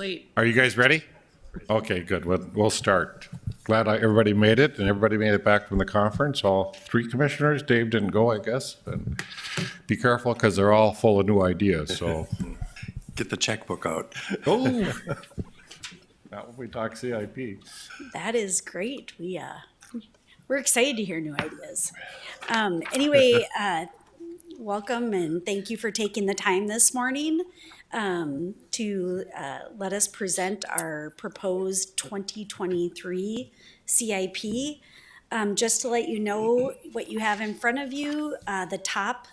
Late. Are you guys ready? Okay, good. We'll start. Glad everybody made it, and everybody made it back from the conference. All three commissioners. Dave didn't go, I guess. And be careful because they're all full of new ideas. So, Get the checkbook out. oh, not when we talk CIP. That is great. We're excited to hear new ideas. Anyway, welcome and thank you for taking the time this morning to let us present our proposed 2023 CIP. Just to let you know what you have in front of you, the top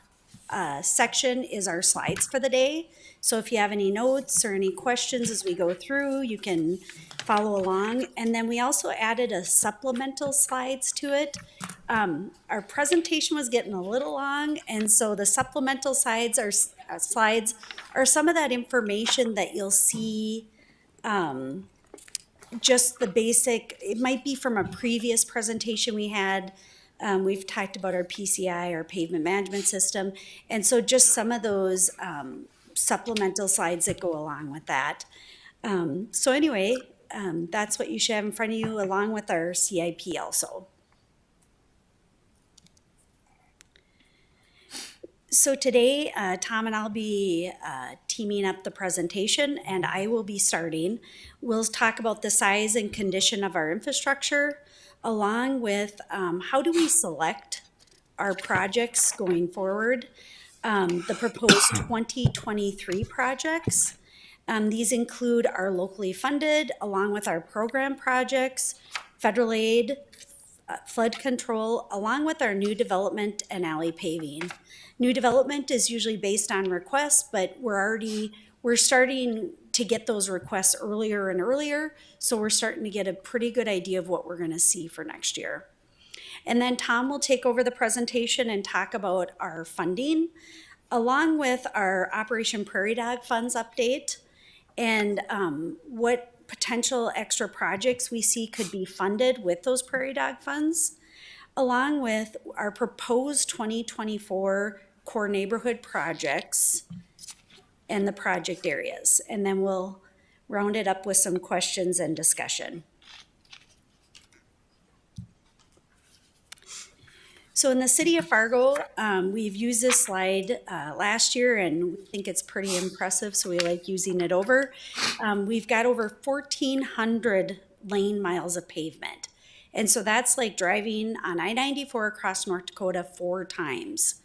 section is our slides for the day. So if you have any notes or any questions as we go through, you can follow along. And then we also added a supplemental slides to it. Our presentation was getting a little long, and so the supplemental slides are some of that information that you'll see, just the basic. It might be from a previous presentation we had. We've talked about our PCI, our pavement management system, and so just some of those supplemental slides that go along with that. So anyway, that's what you should have in front of you, along with our CIP also. So today, Tom and I'll be teaming up the presentation, and I will be starting. We'll talk about the size and condition of our infrastructure, along with how do we select our projects going forward, the proposed 2023 projects. These include our locally funded, along with our program projects, federal aid, flood control, along with our new development and alley paving. New development is usually based on requests, but we're starting to get those requests earlier and earlier, so we're starting to get a pretty good idea of what we're going to see for next year. And then Tom will take over the presentation and talk about our funding, along with our Operation Prairie Dog Funds update, and what potential extra projects we see could be funded with those Prairie Dog Funds, along with our proposed 2024 core neighborhood projects and the project areas. And then we'll round it up with some questions and discussion. So in the city of Fargo, we've used this slide last year, and we think it's pretty impressive, so we like using it over. We've got over 1,400 lane miles of pavement. And so that's like driving on I-94 across North Dakota 4 times.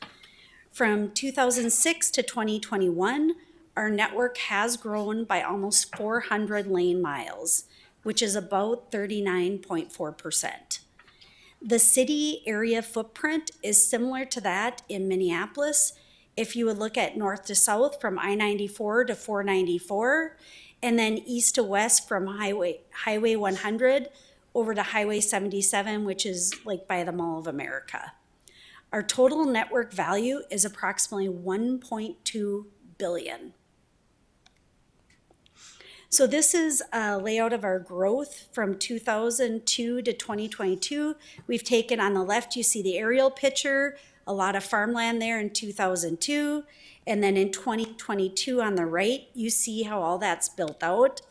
From 2006 to 2021, our network has grown by almost 400 lane miles, which is about 39.4%. The city area footprint is similar to that in Minneapolis. If you would look at north to south from I-94 to 494, and then east to west from Highway 100 over to Highway 77, which is like by the Mall of America. Our total network value is approximately $1.2 billion. So this is a layout of our growth from 2002 to 2022. We've taken, on the left, you see the aerial picture, a lot of farmland there in 2002. And then in 2022 on the right, you see how all that's built out.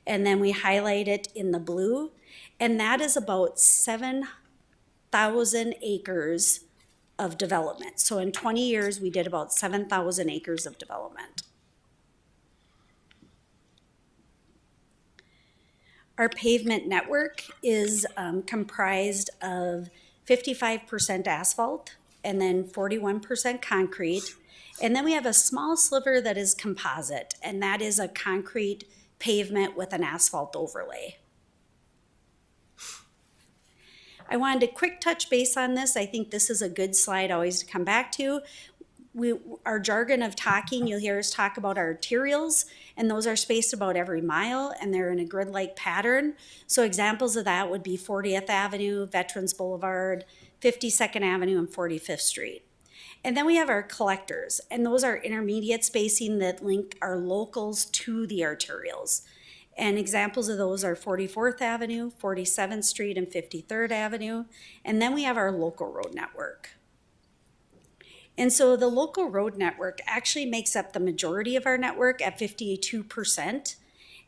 And then we highlight it in the blue. And that is about 7,000 acres of development. So in 20 years, we did about 7,000 acres of development. Our pavement network is comprised of 55% asphalt and then 41% concrete. And then we have a small sliver that is composite, and that is a concrete pavement with an asphalt overlay. I wanted to quick touch base on this. I think this is a good slide always to come back to. Our jargon of talking, you'll hear us talk about our arterials, and those are spaced about every mile, and they're in a grid-like pattern. So examples of that would be 40th Avenue, Veterans Boulevard, 52nd Avenue, and 45th Street. And then we have our collectors, and those are intermediate spacing that link our locals to the arterials. And examples of those are 44th Avenue, 47th Street, and 53rd Avenue. And then we have our local road network. And so the local road network actually makes up the majority of our network at 52%.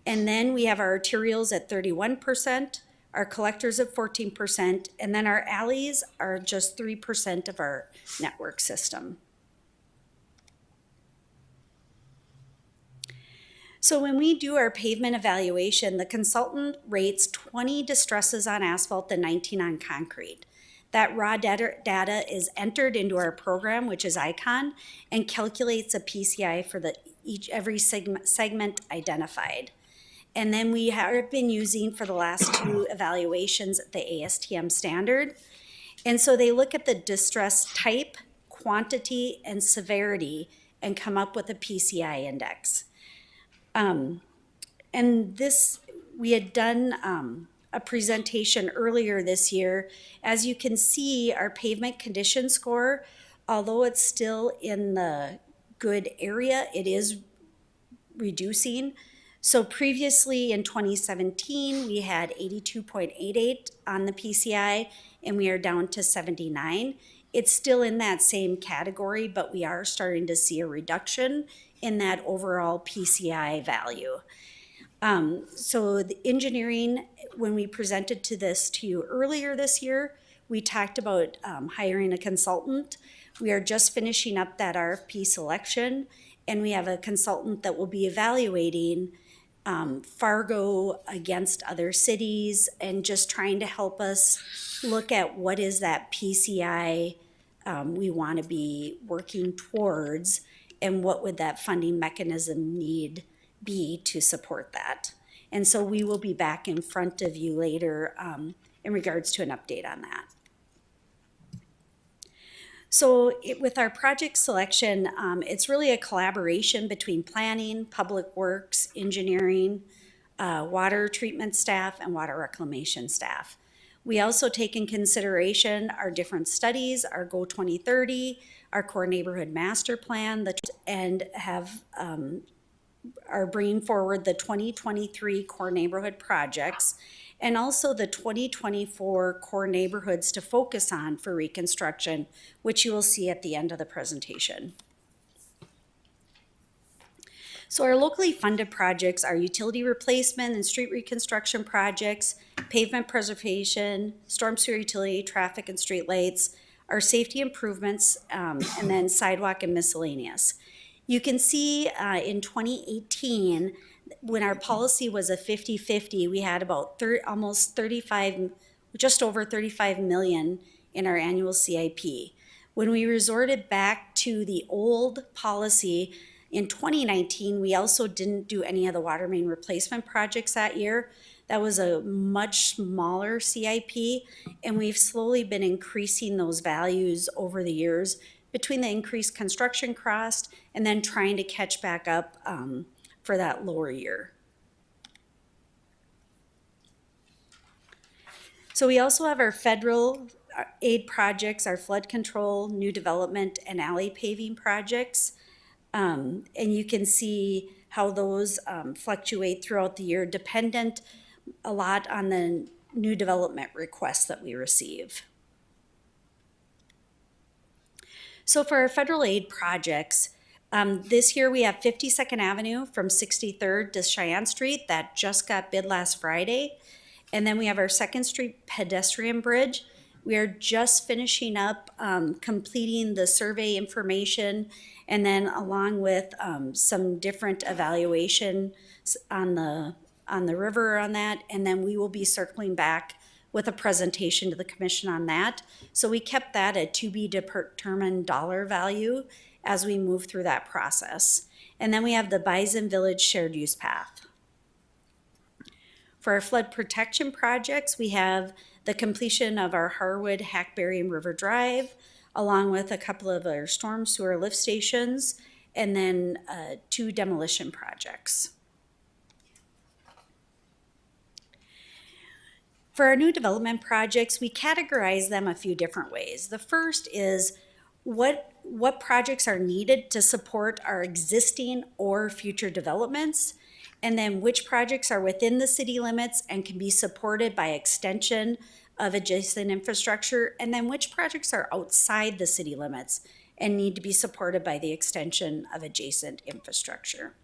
And then we have our arterials at 31%, our collectors at 14%, and then our alleys are just 3% of our network system. So when we do our pavement evaluation, the consultant rates 20 distresses on asphalt and 19 on concrete. That raw data is entered into our program, which is RECON, and calculates a PCI for every segment identified. And then we have been using for the last two evaluations the ASTM standard. And so they look at the distress type, quantity, and severity and come up with a PCI index. And this, we had done a presentation earlier this year. As you can see, our pavement condition score, although it's still in the good area, it is reducing. So previously in 2017, we had 82.88 on the PCI, and we are down to 79. It's still in that same category, but we are starting to see a reduction in that overall PCI value. So the engineering, when we presented to you earlier this year, we talked about hiring a consultant. We are just finishing up that RFP selection, and we have a consultant that will be evaluating Fargo against other cities and just trying to help us look at what is that PCI we want to be working towards, and what would that funding mechanism need be to support that. And so we will be back in front of you later in regards to an update on that. So with our project selection, it's really a collaboration between planning, public works, engineering, water treatment staff, and water reclamation staff. We also take in consideration our different studies, our GO 2030, our core neighborhood master plan, and are bringing forward the 2023 core neighborhood projects, and also the 2024 core neighborhoods to focus on for reconstruction, which you will see at the end of the presentation. So our locally funded projects are utility replacement and street reconstruction projects, pavement preservation, storm sewer utility, traffic and street lights, our safety improvements, and then sidewalk and miscellaneous. You can see in 2018, when our policy was a 50-50, we had about just over 35 million in our annual CIP. When we resorted back to the old policy in 2019, we also didn't do any of the water main replacement projects that year. That was a much smaller CIP, and we've slowly been increasing those values over the years between the increased construction cost and then trying to catch back up for that lower year. So we also have our federal aid projects, our flood control, new development, and alley paving projects. And you can see how those fluctuate throughout the year, dependent a lot on the new development requests that we receive. So for our federal aid projects, this year we have 52nd Avenue from 63rd to Cheyenne Street that just got bid last Friday. And then we have our 2nd Street pedestrian bridge. We are just finishing up completing the survey information, and then along with some different evaluation on the river on that, and then we will be circling back with a presentation to the commission on that. So we kept that at to be determined dollar value as we move through that process. And then we have the Bison Village shared use path. For our flood protection projects, we have the completion of our Harwood, Hackberry, and River Drive, along with a couple of our storm sewer lift stations, and then 2 demolition projects. For our new development projects, we categorize them a few different ways. The first is what projects are needed to support our existing or future developments, and then which projects are within the city limits and can be supported by extension of adjacent infrastructure, and then which projects are outside the city limits and need to be supported by the extension of adjacent infrastructure.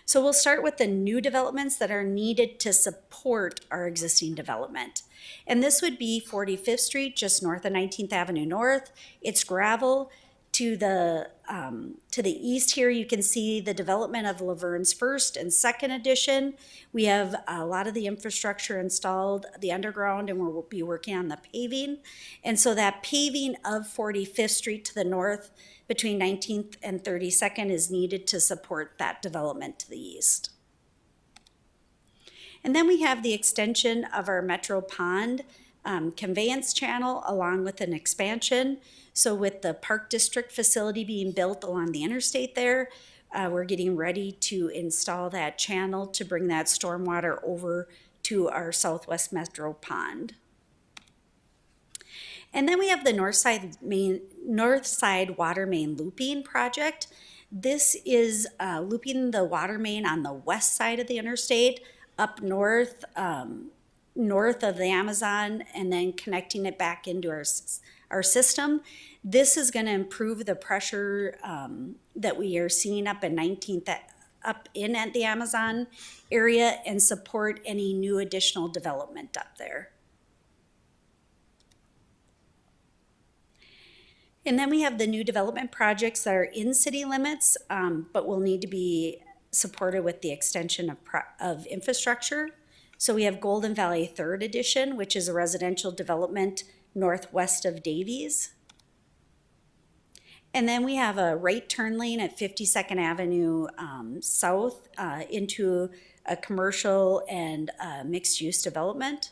So we'll start with the new developments that are needed to support our existing development. And this would be 45th Street, just north of 19th Avenue North. It's gravel. To the east here, you can see the development of Laverne's first and second edition. We have a lot of the infrastructure installed, the underground, and we'll be working on the paving. And so that paving of 45th Street to the north between 19th and 32nd is needed to support that development to the east. And then we have the extension of our Metro Pond conveyance channel along with an expansion. So with the Park District facility being built along the interstate there, we're getting ready to install that channel to bring that stormwater over to our Southwest Metro Pond. And then we have the north side water main looping project. This is looping the water main on the west side of the interstate up north, north of the Amazon, and then connecting it back into our system. This is going to improve the pressure that we are seeing up in 19th, up in at the Amazon area, and support any new additional development up there. And then we have the new development projects that are in city limits, but will need to be supported with the extension of infrastructure. So we have Golden Valley 3rd Edition, which is a residential development northwest of Davies. And then we have a right turn lane at 52nd Avenue South into a commercial and mixed-use development.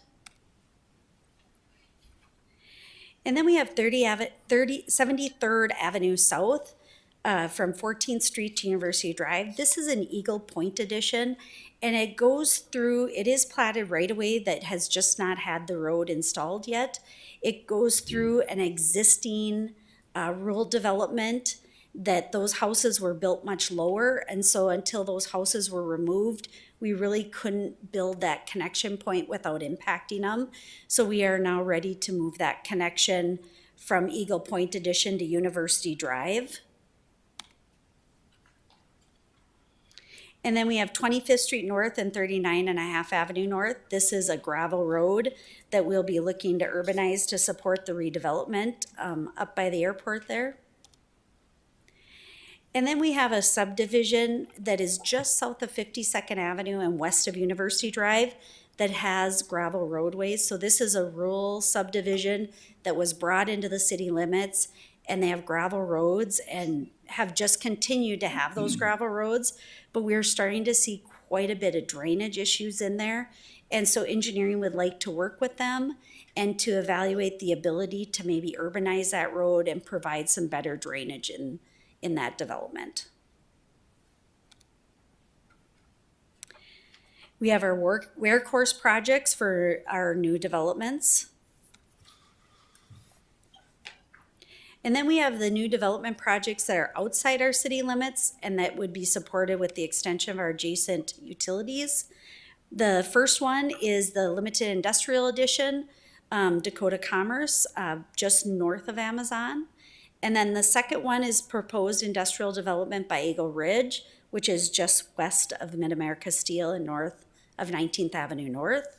And then we have 73rd Avenue South from 14th Street to University Drive. This is an Eagle Point edition, and it goes through, it is platted right away that has just not had the road installed yet. It goes through an existing rural development that those houses were built much lower, and so until those houses were removed, we really couldn't build that connection point without impacting them. So we are now ready to move that connection from Eagle Point Edition to University Drive. And then we have 25th Street North and 39.5 Avenue North. This is a gravel road that we'll be looking to urbanize to support the redevelopment up by the airport there. And then we have a subdivision that is just south of 52nd Avenue and west of University Drive that has gravel roadways. So this is a rural subdivision that was brought into the city limits, and they have gravel roads and have just continued to have those gravel roads, but we're starting to see quite a bit of drainage issues in there. And so engineering would like to work with them and to evaluate the ability to maybe urbanize that road and provide some better drainage in that development. We have our wear course projects for our new developments. And then we have the new development projects that are outside our city limits and that would be supported with the extension of our adjacent utilities. The first one is the Limited Industrial Edition, Dakota Commerce, just north of Amazon. And then the second one is proposed industrial development by Eagle Ridge, which is just west of Mid-America Steel and north of 19th Avenue North.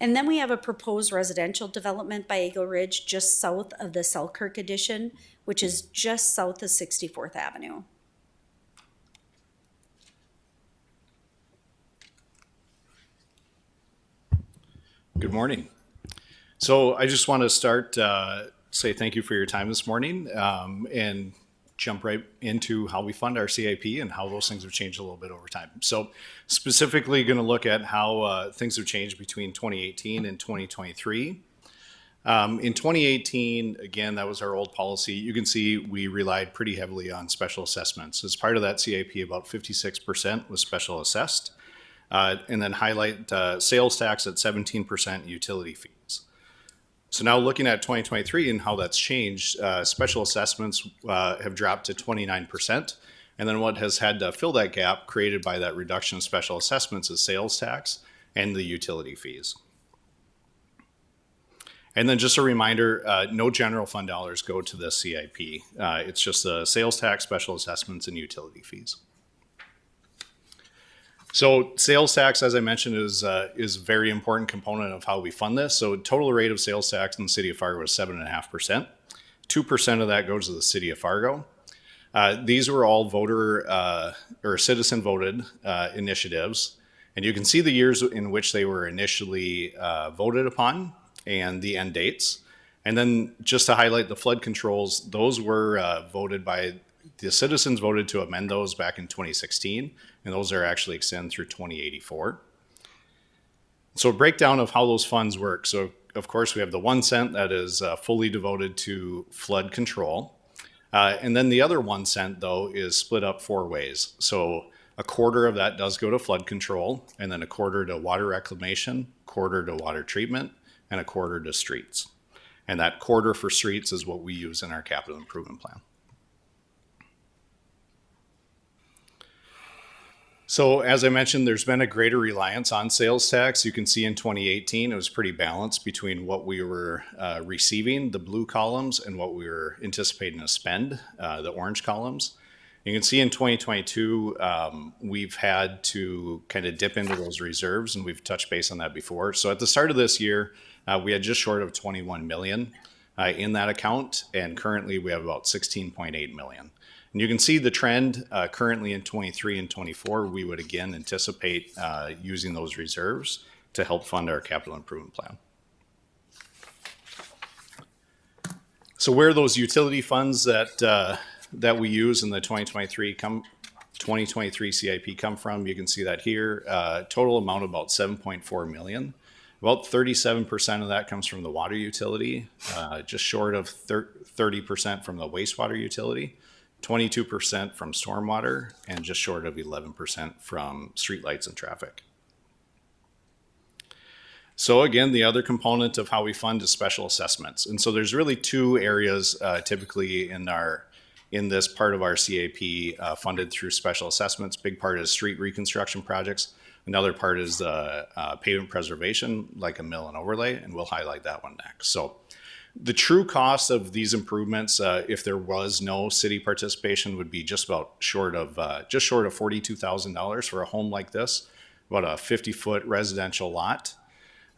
And then we have a proposed residential development by Eagle Ridge just south of the Selkirk Edition, which is just south of 64th Avenue. Good morning. So I just want to start, say thank you for your time this morning and jump right into how we fund our CIP and how those things have changed a little bit over time. So specifically going to look at how things have changed between 2018 and 2023. In 2018, again, that was our old policy. You can see we relied pretty heavily on special assessments. As part of that CIP, about 56% was special assessed. And then highlight sales tax at 17%, utility fees. So now looking at 2023 and how that's changed, special assessments have dropped to 29%. And then what has had to fill that gap created by that reduction in special assessments is sales tax and the utility fees. And then just a reminder, no general fund dollars go to the CIP. It's just the sales tax, special assessments, and utility fees. So sales tax, as I mentioned, is a very important component of how we fund this. So total rate of sales tax in the city of Fargo is 7.5%. 2% of that goes to the city of Fargo. These were all voter or citizen voted initiatives. And you can see the years in which they were initially voted upon and the end dates. And then just to highlight the flood controls, those were voted by the citizens voted to amend those back in 2016, and those are actually extended through 2084. So a breakdown of how those funds work. So of course we have the 1 cent that is fully devoted to flood control. And then the other 1 cent though is split up 4 ways. So a quarter of that does go to flood control, and then a quarter to water reclamation, quarter to water treatment, and a quarter to streets. And that quarter for streets is what we use in our capital improvement plan. So as I mentioned, there's been a greater reliance on sales tax. You can see in 2018, it was pretty balanced between what we were receiving, the blue columns, and what we were anticipating to spend, the orange columns. You can see in 2022, we've had to kind of dip into those reserves, and we've touched base on that before. So at the start of this year, we had just short of 21 million in that account, and currently we have about 16.8 million. And you can see the trend currently in 23 and 24, we would again anticipate using those reserves to help fund our capital improvement plan. So where those utility funds that we use in the 2023 CIP come from, you can see that here, total amount of about 7.4 million. About 37% of that comes from the water utility, just short of 30% from the wastewater utility, 22% from stormwater, and just short of 11% from streetlights and traffic. So again, the other component of how we fund is special assessments. And so there's really 2 areas typically in this part of our CAP funded through special assessments. Big part is street reconstruction projects. Another part is pavement preservation, like a mill and overlay, and we'll highlight that one next. So the true cost of these improvements, if there was no city participation, would be just short of $42,000 for a home like this, about a 50-foot residential lot.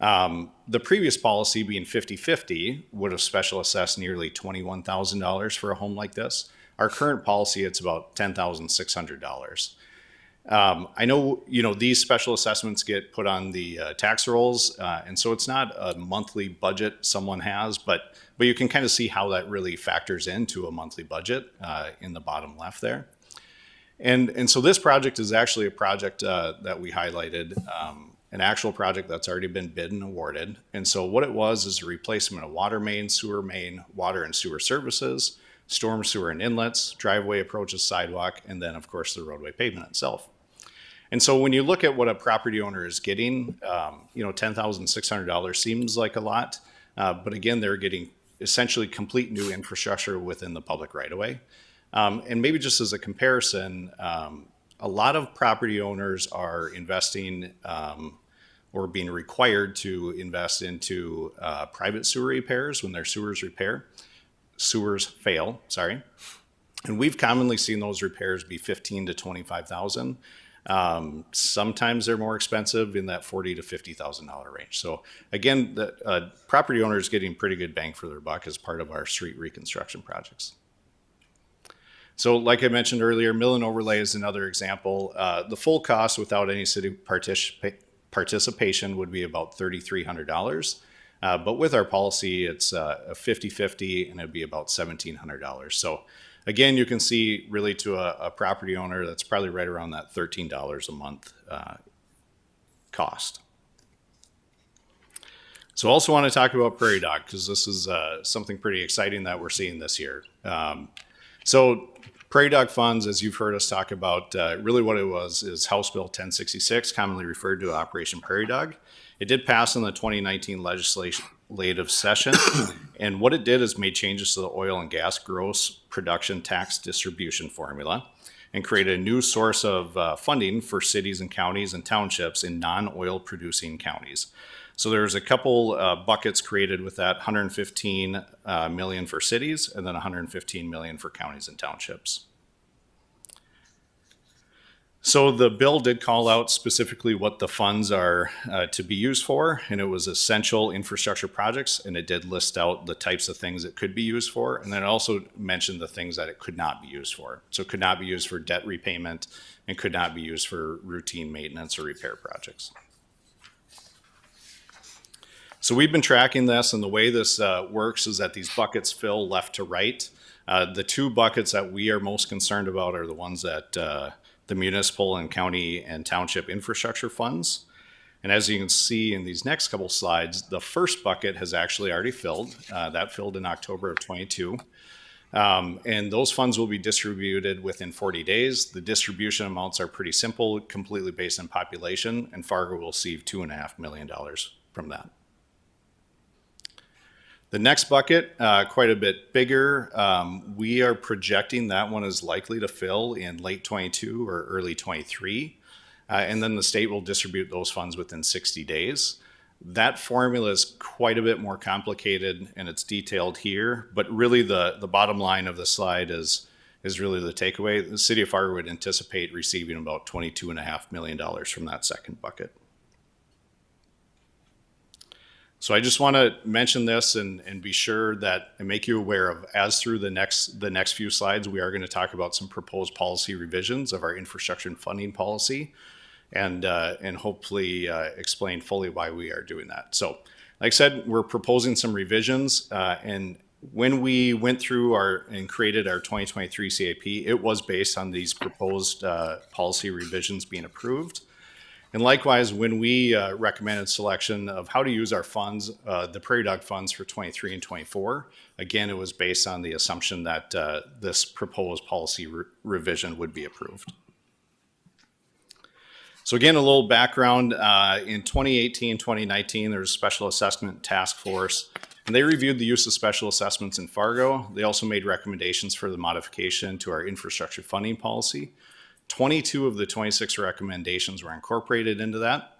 The previous policy, being 50-50, would have special assessed nearly $21,000 for a home like this. Our current policy, it's about $10,600. I know, these special assessments get put on the tax rolls, and so it's not a monthly budget someone has, but you can kind of see how that really factors into a monthly budget in the bottom left there. And so this project is actually a project that we highlighted, an actual project that's already been bid and awarded. And so what it was is a replacement of water main, water and sewer services, storm sewer and inlets, driveway approaches, sidewalk, and then of course the roadway pavement itself. And so when you look at what a property owner is getting, $10,600 seems like a lot, but again, they're getting essentially complete new infrastructure within the public right of way. And maybe just as a comparison, a lot of property owners are investing or being required to invest into private sewer repairs when their sewers fail, and we've commonly seen those repairs be $15,000 to $25,000. Sometimes they're more expensive in that $40,000 to $50,000 range. So again, the property owner is getting pretty good bang for their buck as part of our street reconstruction projects. So like I mentioned earlier, mill and overlay is another example. The full cost without any city participation would be about $3,300. But with our policy, it's a 50-50 and it'd be about $1,700. So again, you can see really to a property owner, that's probably right around that $13 a month cost. So I also want to talk about Prairie Dog because this is something pretty exciting that we're seeing this year. So Prairie Dog funds, as you've heard us talk about, really what it was is House Bill 1066, commonly referred to Operation Prairie Dog. It did pass in the 2019 legislative session, and what it did is made changes to the oil and gas gross production tax distribution formula and created a new source of funding for cities and counties and townships in non-oil producing counties. So there's a couple buckets created with that, 115 million for cities and then 115 million for counties and townships. So the bill did call out specifically what the funds are to be used for, and it was essential infrastructure projects, and it did list out the types of things it could be used for, and then it also mentioned the things that it could not be used for. So it could not be used for debt repayment and could not be used for routine maintenance or repair projects. So we've been tracking this, and the way this works is that these buckets fill left to right. The two buckets that we are most concerned about are the ones that the municipal and county and township infrastructure funds. And as you can see in these next couple slides, the first bucket has actually already filled. That filled in October of 22. And those funds will be distributed within 40 days. The distribution amounts are pretty simple, completely based on population, and Fargo will receive $2.5 million from that. The next bucket, quite a bit bigger. We are projecting that one is likely to fill in late 22 or early 23. And then the state will distribute those funds within 60 days. That formula is quite a bit more complicated, and it's detailed here. But really the bottom line of the slide is really the takeaway. The city of Fargo would anticipate receiving about $22.5 million from that second bucket. So I just want to mention this and be sure that and make you aware of, as through the next few slides, we are going to talk about some proposed policy revisions of our infrastructure and funding policy, and hopefully explain fully why we are doing that. So, like I said, we're proposing some revisions, and when we went through and created our 2023 CAP, it was based on these proposed policy revisions being approved. And likewise, when we recommended selection of how to use our funds, the Prairie Dog funds for 23 and 24, again, it was based on the assumption that this proposed policy revision would be approved. So again, a little background. In 2018, 2019, there was a special assessment task force, and they reviewed the use of special assessments in Fargo. They also made recommendations for the modification to our infrastructure funding policy. 22 of the 26 recommendations were incorporated into that.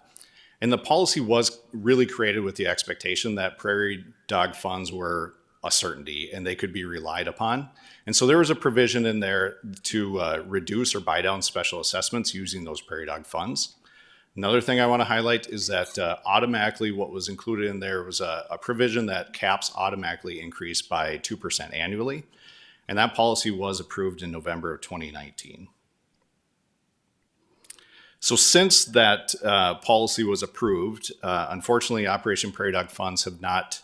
And the policy was really created with the expectation that Prairie Dog funds were a certainty and they could be relied upon. And so there was a provision in there to reduce or buy down special assessments using those Prairie Dog funds. Another thing I want to highlight is that automatically what was included in there was a provision that caps automatically increase by 2% annually. And that policy was approved in November of 2019. So since that policy was approved, unfortunately, Operation Prairie Dog funds have not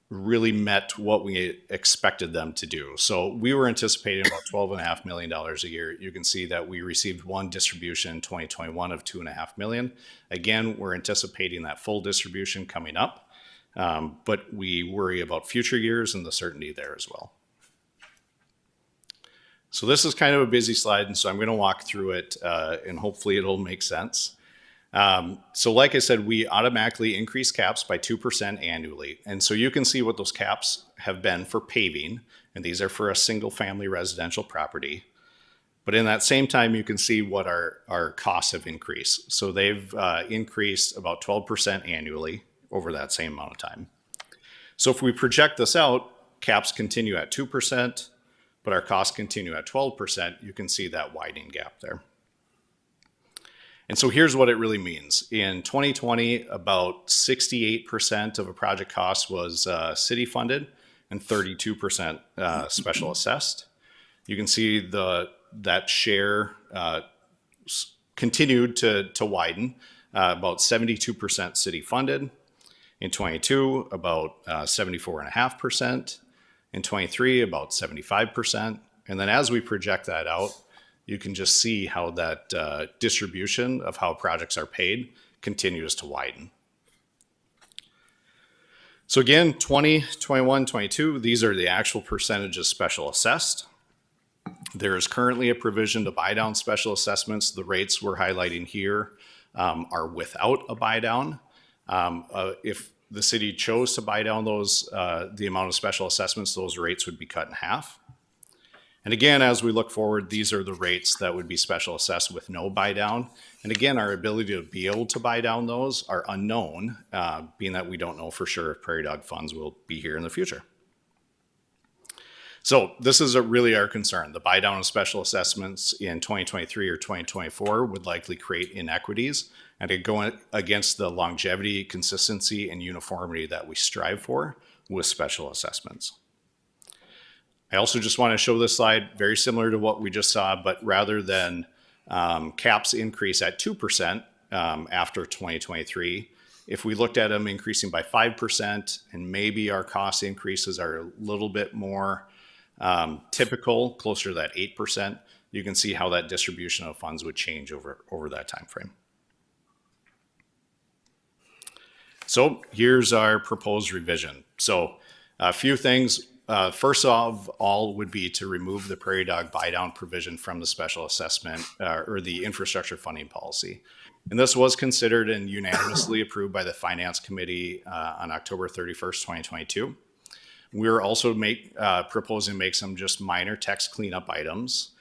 really met what we expected them to do. So we were anticipating about $12.5 million a year. You can see that we received one distribution in 2021 of $2.5 million. Again, we're anticipating that full distribution coming up, but we worry about future years and the certainty there as well. So this is kind of a busy slide, and so I'm going to walk through it, and hopefully it'll make sense. So like I said, we automatically increase caps by 2% annually. And so you can see what those caps have been for paving, and these are for a single-family residential property. But in that same time, you can see what our costs have increased. So they've increased about 12% annually over that same amount of time. So if we project this out, caps continue at 2%, but our costs continue at 12%, you can see that widening gap there. And so here's what it really means. In 2020, about 68% of a project cost was city funded and 32% special assessed. You can see that share continued to widen, about 72% city funded. In 22, about 74.5%. In 23, about 75%. And then as we project that out, you can just see how that distribution of how projects are paid continues to widen. So again, 20, 21, 22, these are the actual percentages special assessed. There is currently a provision to buy down special assessments. The rates we're highlighting here are without a buy down. If the city chose to buy down those, the amount of special assessments, those rates would be cut in half. And again, as we look forward, these are the rates that would be special assessed with no buy down. And again, our ability to be able to buy down those are unknown, being that we don't know for sure if Prairie Dog funds will be here in the future. So this is really our concern. The buy down of special assessments in 2023 or 2024 would likely create inequities and it go against the longevity, consistency, and uniformity that we strive for with special assessments. I also just want to show this slide, very similar to what we just saw, but rather than caps increase at 2% after 2023, if we looked at them increasing by 5% and maybe our cost increases are a little bit more typical, closer to that 8%, you can see how that distribution of funds would change over that time frame. So here's our proposed revision. So a few things. First of all would be to remove the prairie dog buy down provision from the special assessment or the infrastructure funding policy. And this was considered and unanimously approved by the Finance Committee on October 31st, 2022. We're also proposing to make some just minor text cleanup items.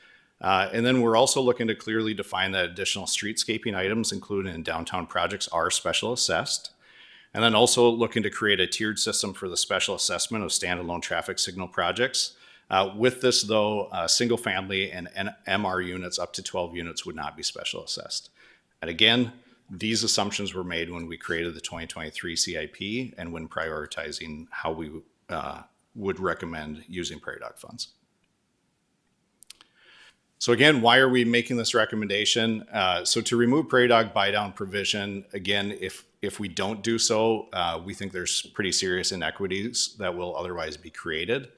And then we're also looking to clearly define that additional streetscaping items included in downtown projects are special assessed. And then also looking to create a tiered system for the special assessment of standalone traffic signal projects. With this though, single family and MR units up to 12 units would not be special assessed. And again, these assumptions were made when we created the 2023 CIP and when prioritizing how we would recommend using prairie dog funds. So again, why are we making this recommendation? So to remove prairie dog buy down provision, again, if we don't do so, we think there's pretty serious inequities that will otherwise be created.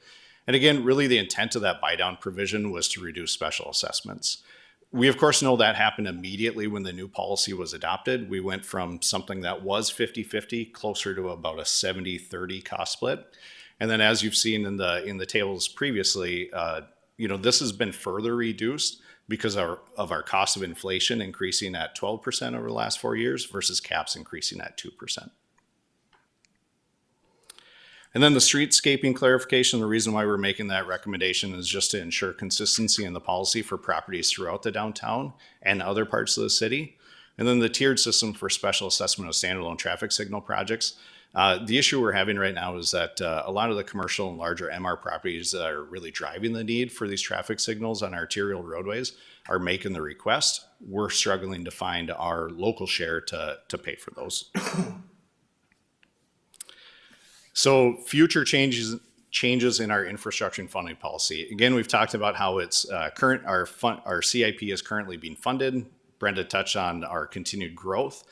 And again, really the intent of that buy down provision was to reduce special assessments. We of course know that happened immediately when the new policy was adopted. We went from something that was 50-50 closer to about a 70-30 cost split. And then as you've seen in the tables previously, this has been further reduced because of our cost of inflation increasing at 12% over the last 4 years versus caps increasing at 2%. And then the streetscaping clarification, the reason why we're making that recommendation is just to ensure consistency in the policy for properties throughout the downtown and other parts of the city. And then the tiered system for special assessment of standalone traffic signal projects. The issue we're having right now is that a lot of the commercial and larger MR properties that are really driving the need for these traffic signals on arterial roadways are making the request. We're struggling to find our local share to pay for those. So future changes in our infrastructure and funding policy. Again, we've talked about how it's our CIP is currently being funded. Brenda touched on our continued growth.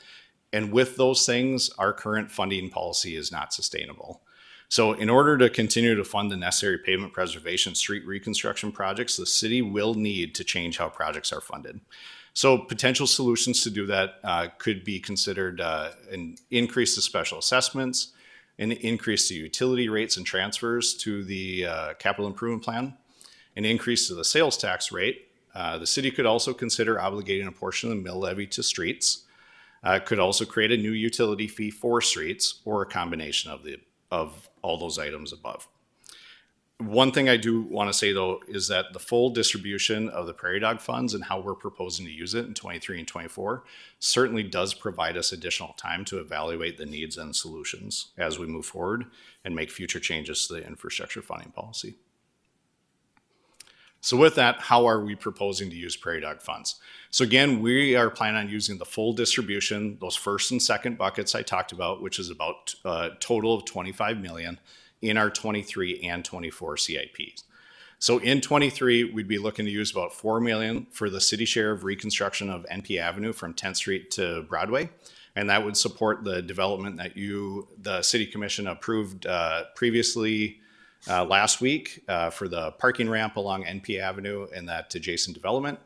And with those things, our current funding policy is not sustainable. So in order to continue to fund the necessary pavement preservation street reconstruction projects, the city will need to change how projects are funded. So potential solutions to do that could be considered an increase to special assessments, an increase to utility rates and transfers to the capital improvement plan, an increase to the sales tax rate. The city could also consider obligating a portion of the mill levy to streets. Could also create a new utility fee for streets or a combination of all those items above. One thing I do want to say though is that the full distribution of the prairie dog funds and how we're proposing to use it in 23 and 24 certainly does provide us additional time to evaluate the needs and solutions as we move forward and make future changes to the infrastructure funding policy. So with that, how are we proposing to use prairie dog funds? So again, we are planning on using the full distribution, those first and second buckets I talked about, which is about a total of 25 million in our 23 and 24 CIPs. So in 23, we'd be looking to use about 4 million for the city share of reconstruction of NP Avenue from 10th Street to Broadway. And that would support the development that the City Commission approved previously last week for the parking ramp along NP Avenue and that adjacent development.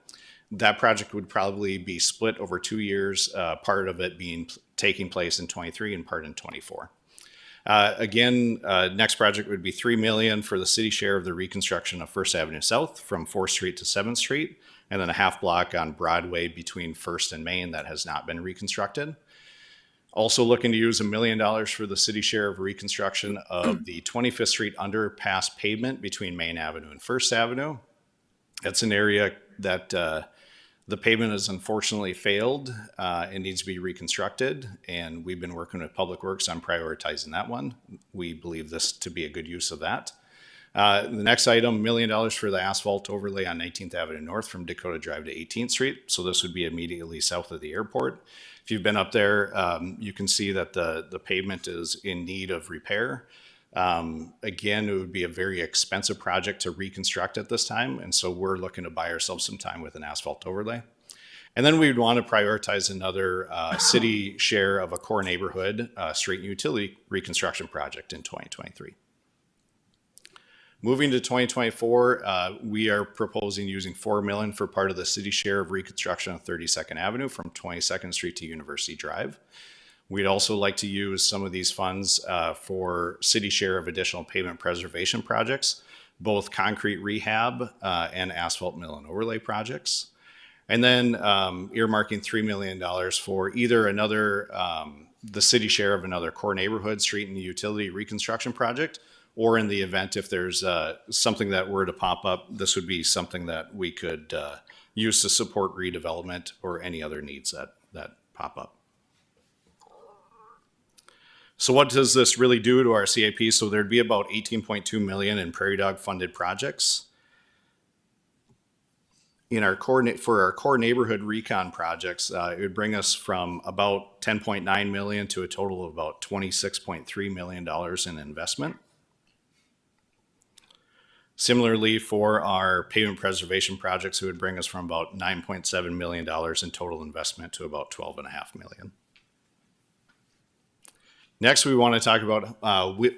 That project would probably be split over 2 years, part of it taking place in 23 and part in 24. Next project would be 3 million for the city share of the reconstruction of First Avenue South from 4th Street to 7th Street, and then a half block on Broadway between 1st and Main that has not been reconstructed. Also looking to use $1 million for the city share of reconstruction of the 25th Street underpass pavement between Main Avenue and 1st Avenue. That's an area that the pavement has unfortunately failed and needs to be reconstructed, and we've been working with Public Works on prioritizing that one. We believe this to be a good use of that. The next item, $1 million for the asphalt overlay on 19th Avenue North from Dakota Drive to 18th Street. So this would be immediately south of the airport. If you've been up there, you can see that the pavement is in need of repair. Again, it would be a very expensive project to reconstruct at this time. And so we're looking to buy ourselves some time with an asphalt overlay. And then we would want to prioritize another city share of a core neighborhood street and utility reconstruction project in 2023. Moving to 2024, we are proposing using $4 million for part of the city share of reconstruction on 32nd Avenue from 22nd Street to University Drive. We'd also like to use some of these funds for city share of additional pavement preservation projects, both concrete rehab and asphalt mill and overlay projects. And then earmarking $3 million for either another, the city share of another core neighborhood street and utility reconstruction project, or in the event if there's something that were to pop up, this would be something that we could use to support redevelopment or any other needs that pop up. So what does this really do to our CIP? So there'd be about $18.2 million in Prairie Dog funded projects. In our for our core neighborhood recon projects, it would bring us from about $10.9 million to a total of about $26.3 million in investment. Similarly, for our pavement preservation projects, it would bring us from about $9.7 million in total investment to about $12.5 million. Next, we want to talk about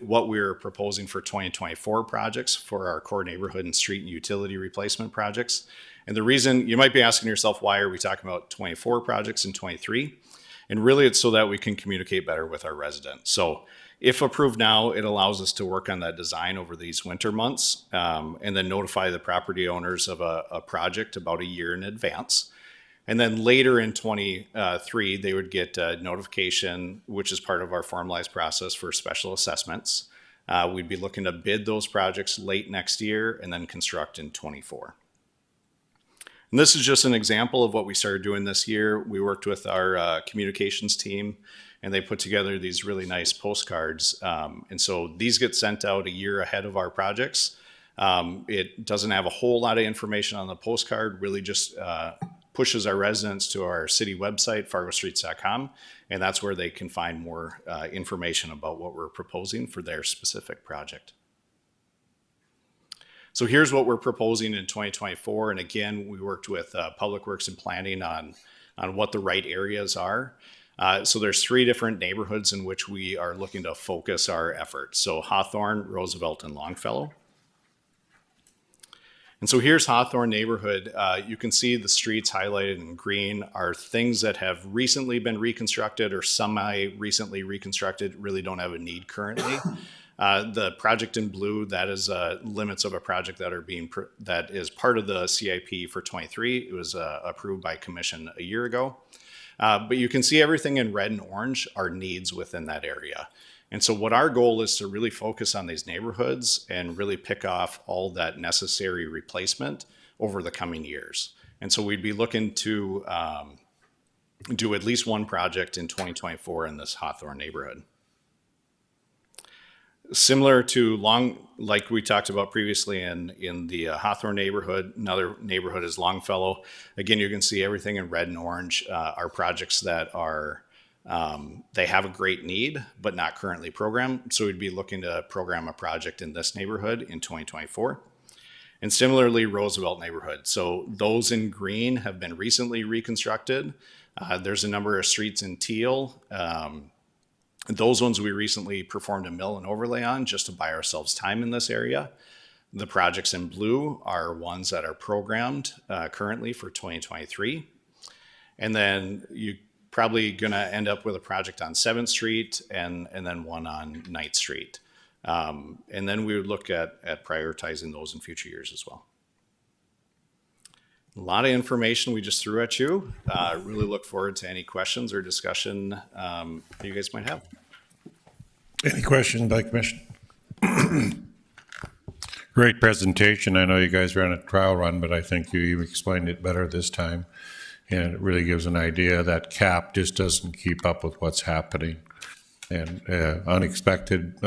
what we're proposing for 2024 projects for our core neighborhood and street and utility replacement projects. And the reason, you might be asking yourself, why are we talking about 24 projects in 23? And really it's so that we can communicate better with our residents. So if approved now, it allows us to work on that design over these winter months and then notify the property owners of a project about a year in advance. And then later in 23, they would get a notification, which is part of our formalized process for special assessments. We'd be looking to bid those projects late next year and then construct in 24. And this is just an example of what we started doing this year. We worked with our communications team, and they put together these really nice postcards. And so these get sent out a year ahead of our projects. It doesn't have a whole lot of information on the postcard, really just pushes our residents to our city website, fargostreets.com, and that's where they can find more information about what we're proposing for their specific project. So here's what we're proposing in 2024. And again, we worked with Public Works and Planning on what the right areas are. So there's 3 different neighborhoods in which we are looking to focus our efforts. So Hawthorne, Roosevelt, and Longfellow. And so here's Hawthorne neighborhood. You can see the streets highlighted in green are things that have recently been reconstructed or semi-recently reconstructed, really don't have a need currently. The project in blue, that is limits of a project that are that is part of the CIP for 23. It was approved by commission a year ago. But you can see everything in red and orange are needs within that area. And so what our goal is to really focus on these neighborhoods and really pick off all that necessary replacement over the coming years. And so we'd be looking to do at least one project in 2024 in this Hawthorne neighborhood. Similar to like we talked about previously in the Hawthorne neighborhood, another neighborhood is Longfellow. Again, you can see everything in red and orange are projects that are, they have a great need, but not currently programmed. So we'd be looking to program a project in this neighborhood in 2024. And similarly, Roosevelt neighborhood. So those in green have been recently reconstructed. There's a number of streets in teal. Those ones we recently performed a mill and overlay on just to buy ourselves time in this area. The projects in blue are ones that are programmed currently for 2023. And then you probably going to end up with a project on 7th Street and then one on 9th Street. And then we would look at prioritizing those in future years as well. A lot of information we just threw at you. Really look forward to any questions or discussion that you guys might have. Any questions by commission? Great presentation. I know you guys ran a trial run, but I think you explained it better this time. And it really gives an idea that CAP just doesn't keep up with what's happening. And unexpected,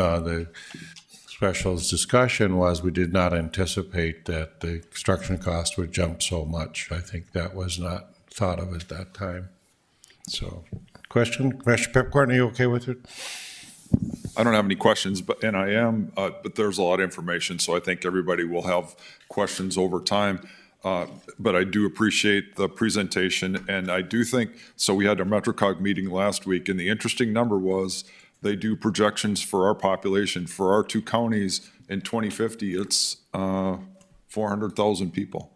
specials discussion was we did not anticipate that the construction cost would jump so much. I think that was not thought of at that time. So, question? Commissioner Pipcorn, are you okay with it? I don't have any questions, but there's a lot of information, so I think everybody will have questions over time. But I do appreciate the presentation, and I do think, so we had a MetroCog meeting last week, and the interesting number was they do projections for our population. For our two counties in 2050, it's 400,000 people.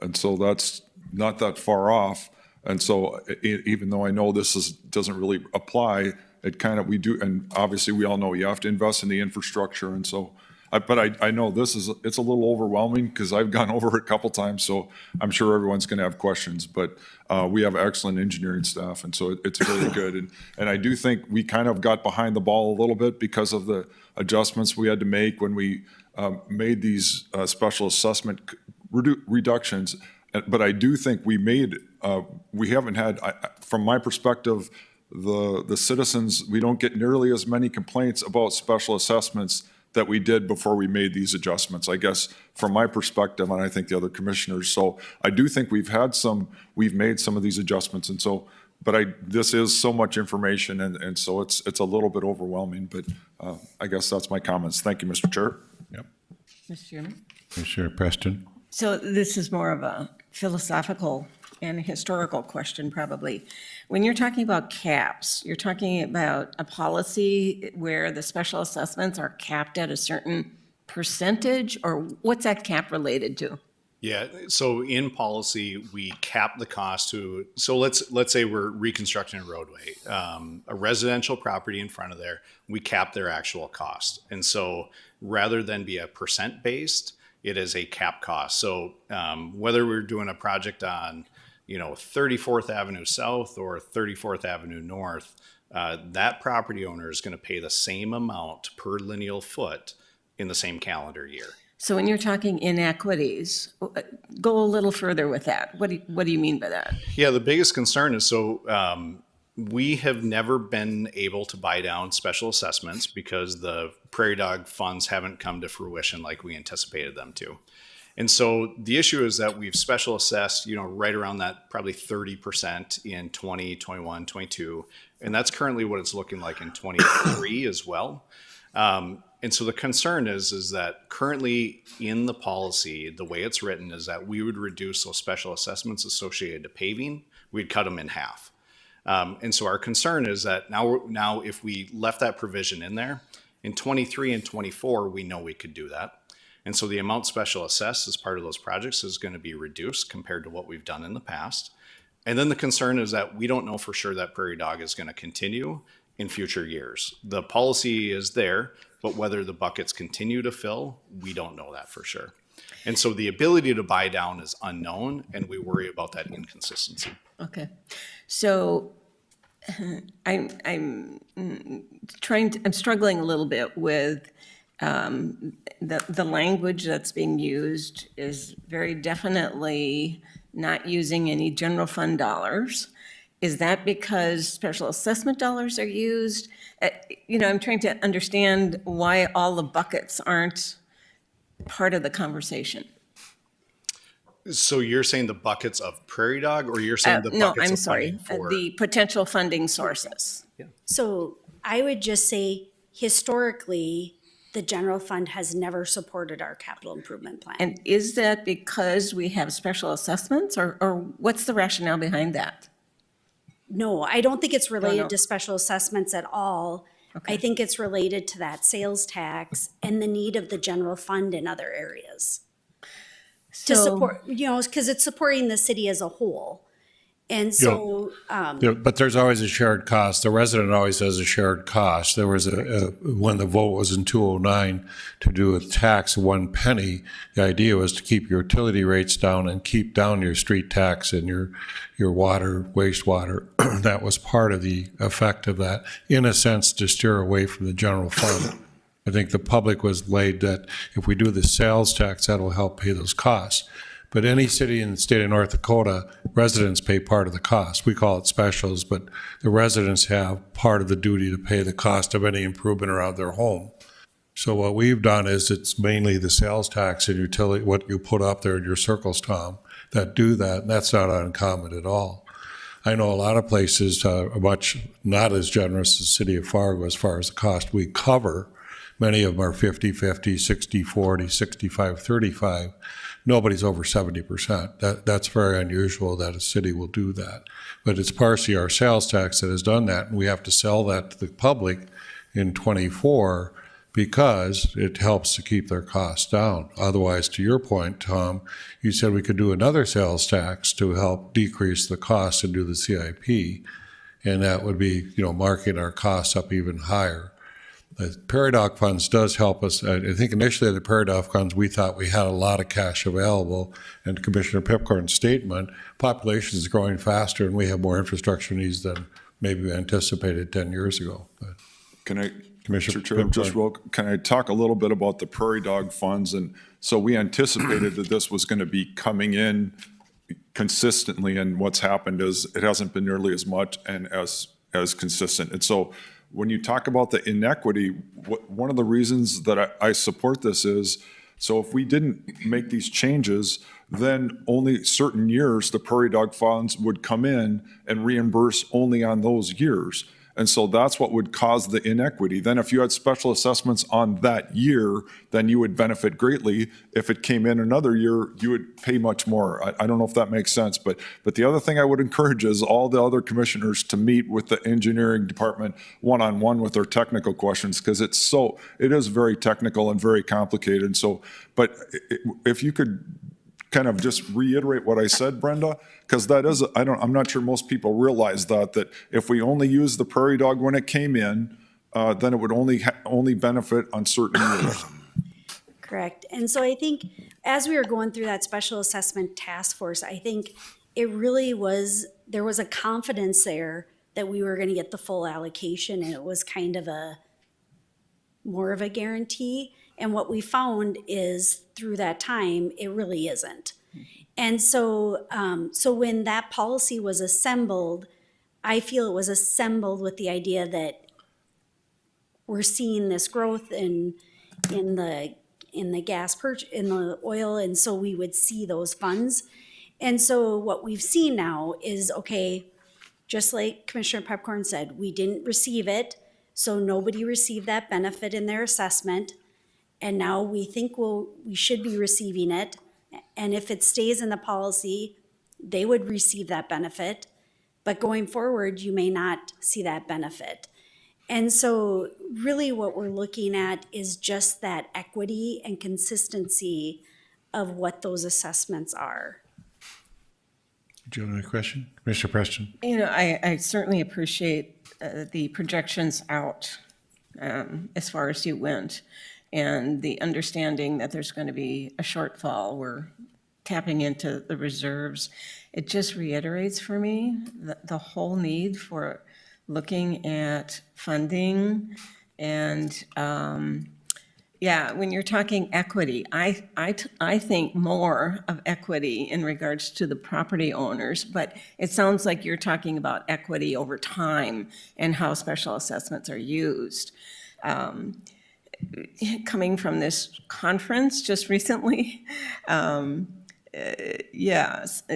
And so that's not that far off. And so even though I know doesn't really apply, it kind of, we do, and obviously we all know you have to invest in the infrastructure. And so, but I know it's a little overwhelming because I've gone over it a couple times, so I'm sure everyone's going to have questions, but we have excellent engineering staff, and so it's very good. And I do think we kind of got behind the ball a little bit because of the adjustments we had to make when we made these special assessment reductions. But I do think we haven't had, from my perspective, the citizens, we don't get nearly as many complaints about special assessments that we did before we made these adjustments, I guess, from my perspective, and I think the other commissioners. So I do think we've made some of these adjustments, and so, but this is so much information, and so it's a little bit overwhelming, but I guess that's my comments. Thank you, Mr. Chair. Yep. Mr. Chairman? Commissioner Preston? So this is more of a philosophical and historical question, probably. When you're talking about caps, you're talking about a policy where the special assessments are capped at a certain percentage, or what's that cap related to? Yeah, so in policy, we cap the cost to, so let's say we're reconstructing a roadway, a residential property in front of there, we cap their actual cost. And so rather than be a percent based, it is a cap cost. So whether we're doing a project on 34th Avenue South or 34th Avenue North, that property owner is going to pay the same amount per lineal foot in the same calendar year. So when you're talking inequities, go a little further with that. What do you mean by that? Yeah, the biggest concern is, we have never been able to buy down special assessments because the prairie dog funds haven't come to fruition like we anticipated them to. And so the issue is that we've special assessed, right around that probably 30% in 20, 21, 22. And that's currently what it's looking like in 23 as well. And so the concern is that currently in the policy, the way it's written is that we would reduce those special assessments associated to paving. We'd cut them in half. And so our concern is that now if we left that provision in there, in 23 and 24, we know we could do that. And so the amount special assessed as part of those projects is going to be reduced compared to what we've done in the past. And then the concern is that we don't know for sure that prairie dog is going to continue in future years. The policy is there, but whether the buckets continue to fill, we don't know that for sure. And so the ability to buy down is unknown, and we worry about that inconsistency. Okay. So I'm struggling a little bit with the language that's being used is very definitely not using any general fund dollars. Is that because special assessment dollars are used? I'm trying to understand why all the buckets aren't part of the conversation. So you're saying the buckets of prairie dog, or you're saying the No, buckets I'm of sorry, funding for... the potential funding sources. So I would just say historically, the general fund has never supported our capital improvement plan. And is that because we have special assessments, or what's the rationale behind that? No, I don't think it's no. related to special assessments at all. Okay. I think it's related to that sales tax and the need of the general fund in other areas. To So- support, because it's supporting the city as a whole. And so, Yeah, but there's always a shared cost. The resident always has a shared cost. There was when the vote was in 2009 to do a tax of 1 penny, the idea was to keep your utility rates down and keep down your street tax and your water, wastewater. That was part of the effect of that, in a sense, to steer away from the general fund. I think the public was laid that if we do the sales tax, that'll help pay those costs. But any city in the state of North Dakota, residents pay part of the cost. We call it specials, but the residents have part of the duty to pay the cost of any improvement around their home. So what we've done is it's mainly the sales tax and utility, what you put up there in your circles, Tom, that do that, and that's not uncommon at all. I know a lot of places are much not as generous as the city of Fargo as far as the cost we cover. Many of them are 50-50, 60-40, 65-35. Nobody's over 70%. That's very unusual that a city will do that. But it's partially our sales tax that has done that, and we have to sell that to the public in '24 because it helps to keep their costs down. Otherwise, to your point, Tom, you said we could do another sales tax to help decrease the cost and do the CIP, and that would be, marking our costs up even higher. The Prairie Dog funds does help us. I think initially the Prairie Dog funds, we thought we had a lot of cash available, and Commissioner Pipcorn's statement, population is growing faster and we have more infrastructure needs than maybe we anticipated 10 years ago. But Can I, Commissioner Mr. Chair, just Pipcorn. can I talk a little bit about the Prairie Dog funds? And so we anticipated that this was going to be coming in consistently, and what's happened is it hasn't been nearly as much and as consistent. And so when you talk about the inequity, one of the reasons that I support this is, so if we didn't make these changes, then only certain years the Prairie Dog funds would come in and reimburse only on those years. And so that's what would cause the inequity. Then if you had special assessments on that year, then you would benefit greatly. If it came in another year, you would pay much more. I don't know if that makes sense, but the other thing I would encourage is all the other commissioners to meet with the engineering department one-on-one with their technical questions, because it is very technical and very complicated. So, but if you could kind of just reiterate what I said, Brenda, because that is, I'm not sure most people realize that if we only use the Prairie Dog when it came in, then it would only benefit on certain years. Correct. And so I think as we were going through that special assessment task force, I think it really was, there was a confidence there that we were going to get the full allocation, and it was kind of more of a guarantee. And what we found is through that time, it really isn't. And so, so when that policy was assembled, I feel it was assembled with the idea that we're seeing this growth in the gas in the oil, and so we would see those funds. And so what we've seen now is, okay, just like Commissioner Pepcorn said, we didn't receive it, so nobody received that benefit in their assessment. And now we think we should be receiving it. And if it stays in the policy, they would receive that benefit. But going forward, you may not see that benefit. And so really what we're looking at is just that equity and consistency of what those assessments are. Do you have any question? Commissioner Preston? I certainly appreciate the projections out as far as you went, and the understanding that there's going to be a shortfall. We're tapping into the reserves. It just reiterates for me the whole need for looking at funding. And when you're talking equity, I think more of equity in regards to the property owners, but it sounds like you're talking about equity over time and how special assessments are used. Coming from this conference just recently,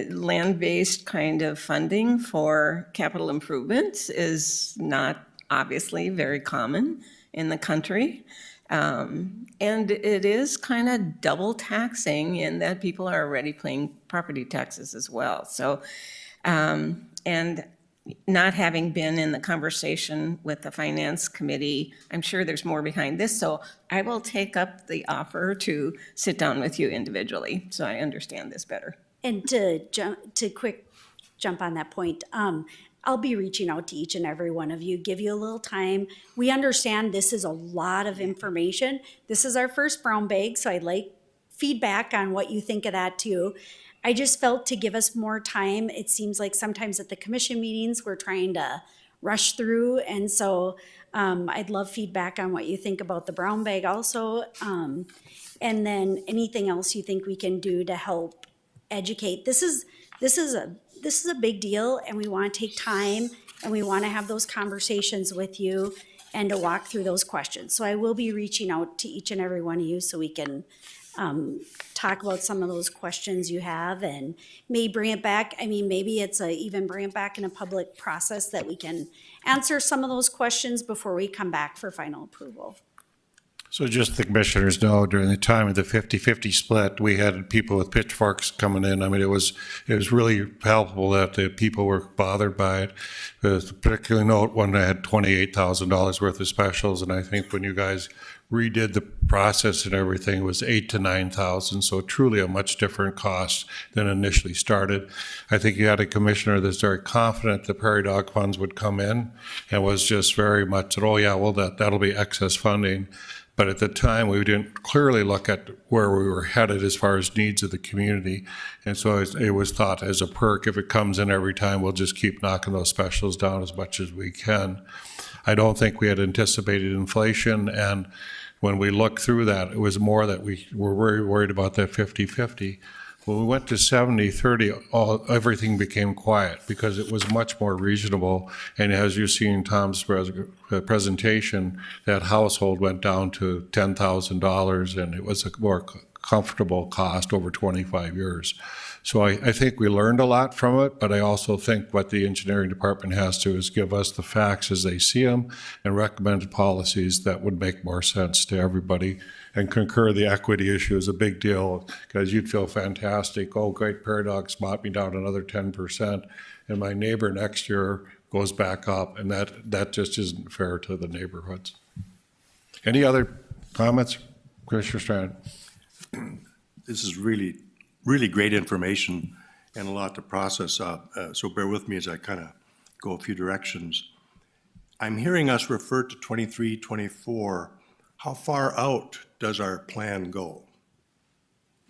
land-based kind of funding for capital improvements is not obviously very common in the country. And it is kind of double taxing in that people are already paying property taxes as well. So, and not having been in the conversation with the Finance Committee, I'm sure there's more behind this. So I will take up the offer to sit down with you individually so I understand this better. And to quick jump on that point, I'll be reaching out to each and every one of you, give you a little time. We understand this is a lot of information. This is our first brown bag, so I'd like feedback on what you think of that too. I just felt to give us more time. It seems like sometimes at the commission meetings, we're trying to rush through. And so I'd love feedback on what you think about the brown bag also. And then anything else you think we can do to help educate. This is a big deal, and we want to take time, and we want to have those conversations with you. and to walk through those questions. So I will be reaching out to each and every one of you so we can talk about some of those questions you have and may bring it back. I mean, maybe it's even bring it back in a public process that we can answer some of those questions before we come back for final approval. So just the commissioners know, during the time of the 50-50 split, we had people with pitchforks coming in. I mean, it was really palpable that the people were bothered by it. Particularly note when I had $28,000 worth of specials, and I think when you guys redid the process and everything, it was $8,000 to $9,000. So truly a much different cost than initially started. I think you had a commissioner that's very confident the prairie dog funds would come in, and was just very much that, oh yeah, well that'll be excess funding. But at the time, we didn't clearly look at where we were headed as far as needs of the community. And so it was thought as a perk, if it comes in every time, we'll just keep knocking those specials down as much as we can. I don't think we had anticipated inflation. And when we looked through that, it was more that we were very worried about that 50-50. When we went to 70-30, everything became quiet because it was much more reasonable. And as you see in Tom's presentation, that household went down to $10,000, and it was a more comfortable cost over 25 years. So I think we learned a lot from it, but I also think what the engineering department has to is give us the facts as they see them and recommend policies that would make more sense to everybody. And concur the equity issue is a big deal, because you'd feel fantastic. Oh, great, prairie dogs bought me down another 10%, and my neighbor next year goes back up, and that just isn't fair to the neighborhoods. Any other comments, Commissioner Strand? This is really, really great information and a lot to process. So bear with me as I kind of go a few directions. I'm hearing us refer to 23, 24. How far out does our plan go?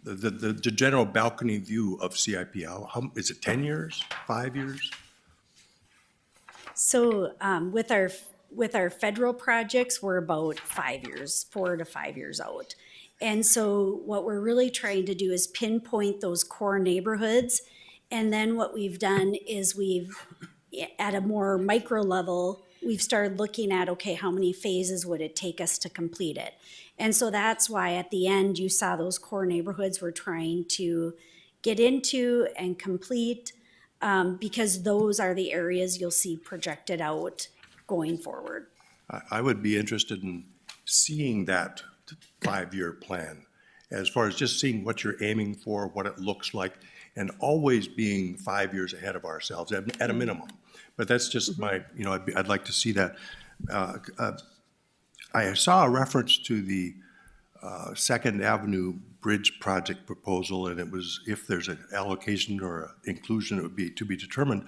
The general balcony view of CIP, how is it 10 years, 5 years? So with our federal projects, we're about 5 years, 4 to 5 years out. And so what we're really trying to do is pinpoint those core neighborhoods. And then what we've done is at a more micro level, we've started looking at, okay, how many phases would it take us to complete it? And so that's why at the end you saw those core neighborhoods we're trying to get into and complete, because those are the areas you'll see projected out going forward. I would be interested in seeing that 5-year plan, as far as just seeing what you're aiming for, what it looks like, and always being 5 years ahead of ourselves at a minimum. But that's just my, I'd like to see that. I saw a reference to the Second Avenue Bridge project proposal, and it was if there's an allocation or inclusion, it would be to be determined.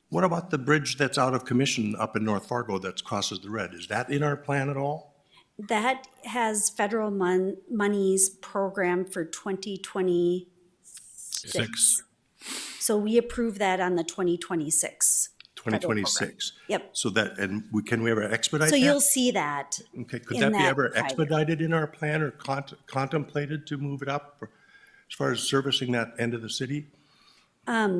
What about the bridge that's out of commission up in North Fargo that crosses the red? Is that in our plan at all? That has federal monies programmed for 2026. So we approved that on the 2026. 2026. Yep. So that, and can we ever expedite So that? you'll see that. Okay, could in that be that ever 5 year. expedited in our plan or contemplated to move it up as far as servicing that end of the city?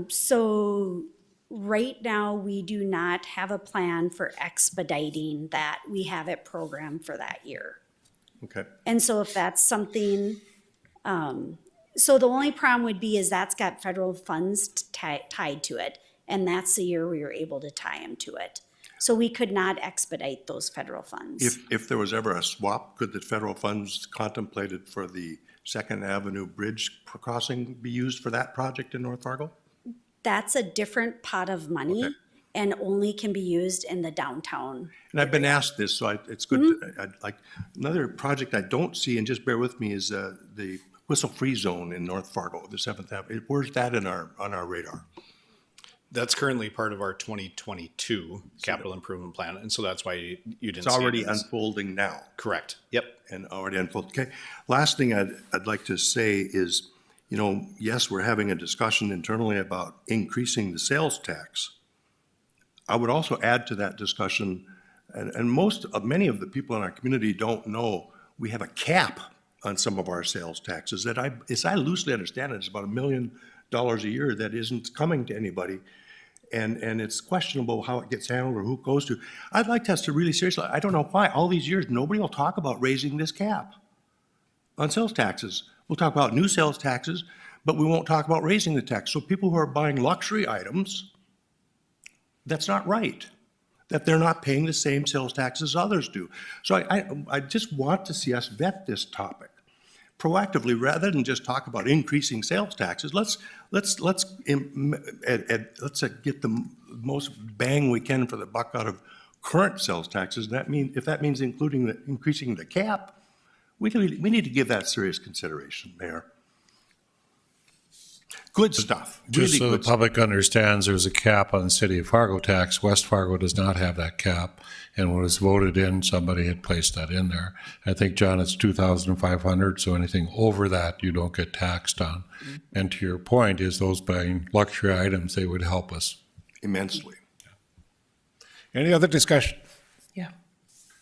So right now, we do not have a plan for expediting that. We have it programmed for that year. Okay, And so if that's something, so the only problem would be is that's got federal funds tied to it. And that's the year we were able to tie them to it. So we could not expedite those federal funds. if there was ever a swap, could the federal funds contemplated for the Second Avenue Bridge crossing be used for that project in North Fargo? That's a different pot of money Okay. and only can be used in the downtown. And I've been asked this, so it's good. Mm-hmm. I'd like another project I don't see, and just bear with me, is the whistle-free zone in North Fargo, the 7th Avenue. Where's that on our radar? That's currently part of our 2022 capital improvement plan, and so that's why you didn't It's see already it as- unfolding now. Correct. Yep. And already unfolded. Okay. Last thing I'd like to say is, yes, we're having a discussion internally about increasing the sales tax. I would also add to that discussion, and many of the people in our community don't know, we have a cap on some of our sales taxes that as I loosely understand it, it's about $1 million a year that isn't coming to anybody. and it's questionable how it gets handled or who it goes to. I'd like us to really seriously, I don't know why, all these years, nobody will talk about raising this cap on sales taxes. We'll talk about new sales taxes, but we won't talk about raising the tax. So people who are buying luxury items, that's not right, that they're not paying the same sales tax as others do. So I just want to see us vet this topic proactively rather than just talk about increasing sales taxes. Let's get the most bang we can for the buck out of current sales taxes. If that means increasing the cap, we need to give that serious consideration, Mayor. Good stuff, really Just so the good stuff. public understands, there's a cap on the city of Fargo tax. West Fargo does not have that cap. And when it was voted in, somebody had placed that in there. I think, John, it's 2,500, so anything over that, you don't get taxed on. And to your point, is those buying luxury items, they would help us. Immensely. Any other discussion? Yeah.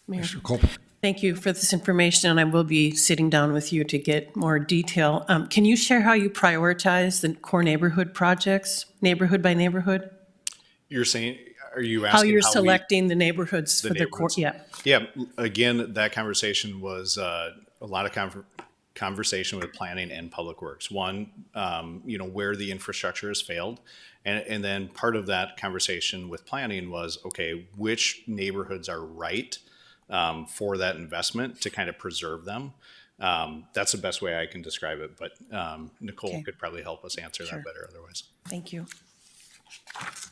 Mayor, Mr. Copeland? thank you for this information, and I will be sitting down with you to get more detail. Can you share how you prioritize the core neighborhood projects, neighborhood by neighborhood? You're saying, are you asking How you're we- selecting the neighborhoods The for the core? neighborhoods. Yeah. Yeah, again, that conversation was a lot of conversation with planning and public works. One, where the infrastructure has failed. And then part of that conversation with planning was, okay, which neighborhoods are right for that investment to kind of preserve them. That's the best way I can describe it, but Nicole Okay. could probably help us answer Sure. that better otherwise. Thank you.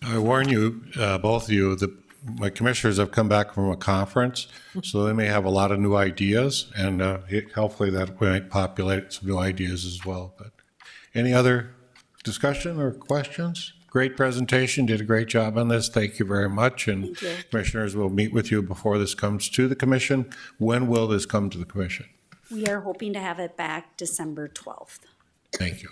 I warn you, both of you, my commissioners have come back from a conference, so they may have a lot of new ideas, and hopefully that might populate some new ideas as well. But any other discussion or questions? Great presentation, did a great job on this. Thank you very much. And commissioners will meet with you before this comes to the commission. When will this come to the commission? We are hoping to have it back December 12th. Thank you.